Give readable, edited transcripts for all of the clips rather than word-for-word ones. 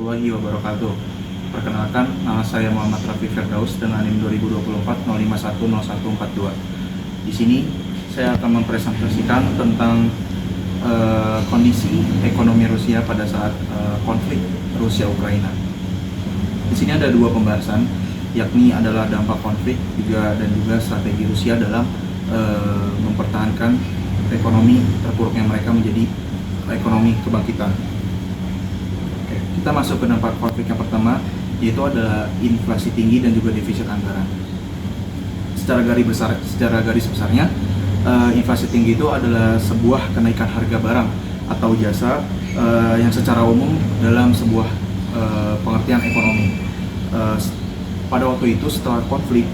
warahmatullahi wabarakatuh. Perkenalkan, nama saya Muhammad Rafi Firdaus dengan NIM 2024 0510142. Di sini saya akan mempresentasikan tentang kondisi ekonomi Rusia pada saat konflik Rusia-Ukraina. Di sini ada dua pembahasan, yakni adalah dampak konflik dan juga strategi Rusia dalam mempertahankan ekonomi terpuruknya mereka menjadi ekonomi kebangkitan. Oke, kita masuk ke dampak konflik yang pertama, yaitu adalah inflasi tinggi dan juga defisit anggaran. Secara garis besarnya, inflasi tinggi itu adalah sebuah kenaikan harga barang atau jasa yang secara umum dalam sebuah pengertian ekonomi. Pada waktu itu setelah konflik,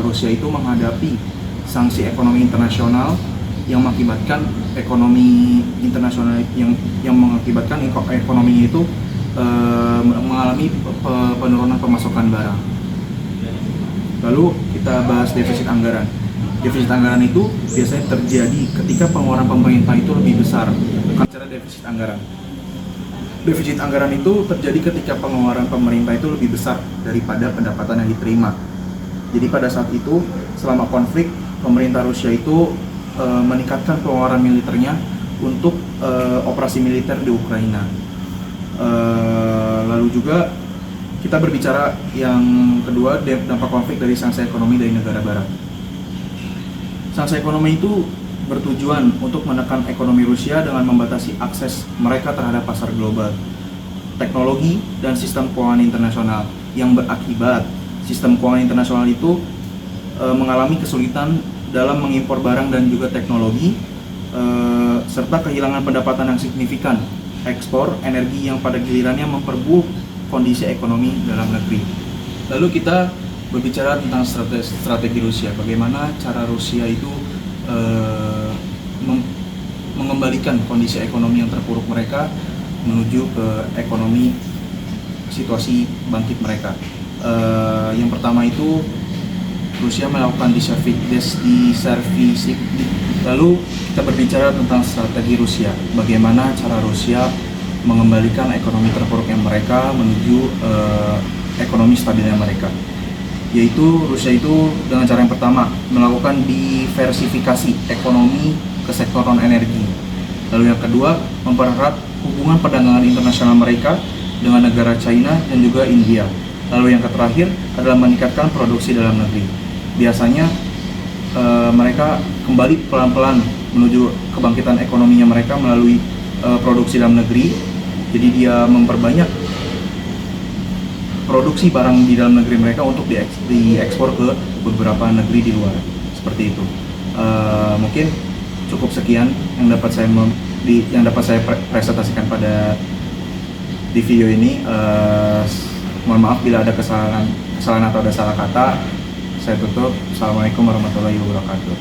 Rusia itu menghadapi sanksi ekonomi internasional yang mengakibatkan ekonomi internasional yang mengakibatkan ekonominya itu mengalami penurunan pemasukan barang. Lalu kita bahas defisit anggaran. Defisit anggaran itu biasanya terjadi ketika pengeluaran pemerintah itu lebih besar. Bukan secara defisit anggaran. Defisit anggaran itu terjadi ketika pengeluaran pemerintah itu lebih besar daripada pendapatan yang diterima. Jadi pada saat itu, selama konflik, pemerintah Rusia itu meningkatkan pengeluaran militernya untuk operasi militer di Ukraina. Lalu juga kita berbicara yang kedua, dampak konflik dari sanksi ekonomi dari negara barat. Sanksi ekonomi itu bertujuan untuk menekan ekonomi Rusia dengan membatasi akses mereka terhadap pasar global, teknologi, dan sistem keuangan internasional, yang berakibat sistem keuangan internasional itu mengalami kesulitan dalam mengimpor barang dan juga teknologi, serta kehilangan pendapatan yang signifikan, ekspor energi yang pada gilirannya memperburuk kondisi ekonomi dalam negeri. Lalu kita berbicara tentang strategi Rusia, bagaimana cara Rusia itu mengembalikan kondisi ekonomi yang terpuruk mereka menuju ke ekonomi situasi bangkit mereka. Yang pertama itu Rusia melakukan desertifikasi. Lalu kita berbicara tentang strategi Rusia, bagaimana cara Rusia mengembalikan ekonomi terpuruknya mereka menuju ekonomi stabilnya mereka. Yaitu Rusia itu dengan cara yang pertama melakukan diversifikasi ekonomi ke sektor non energi. Lalu yang kedua, mempererat hubungan perdagangan internasional mereka dengan negara China dan juga India. Lalu yang terakhir adalah meningkatkan produksi dalam negeri. Biasanya mereka kembali pelan-pelan menuju kebangkitan ekonominya mereka melalui produksi dalam negeri. Jadi dia memperbanyak produksi barang di dalam negeri mereka untuk diekspor ke beberapa negeri di luar. Seperti itu. Mungkin cukup sekian yang dapat saya presentasikan di video ini. Mohon maaf bila ada kesalahan atau ada salah kata. Saya tutup. Assalamualaikum warahmatullahi wabarakatuh.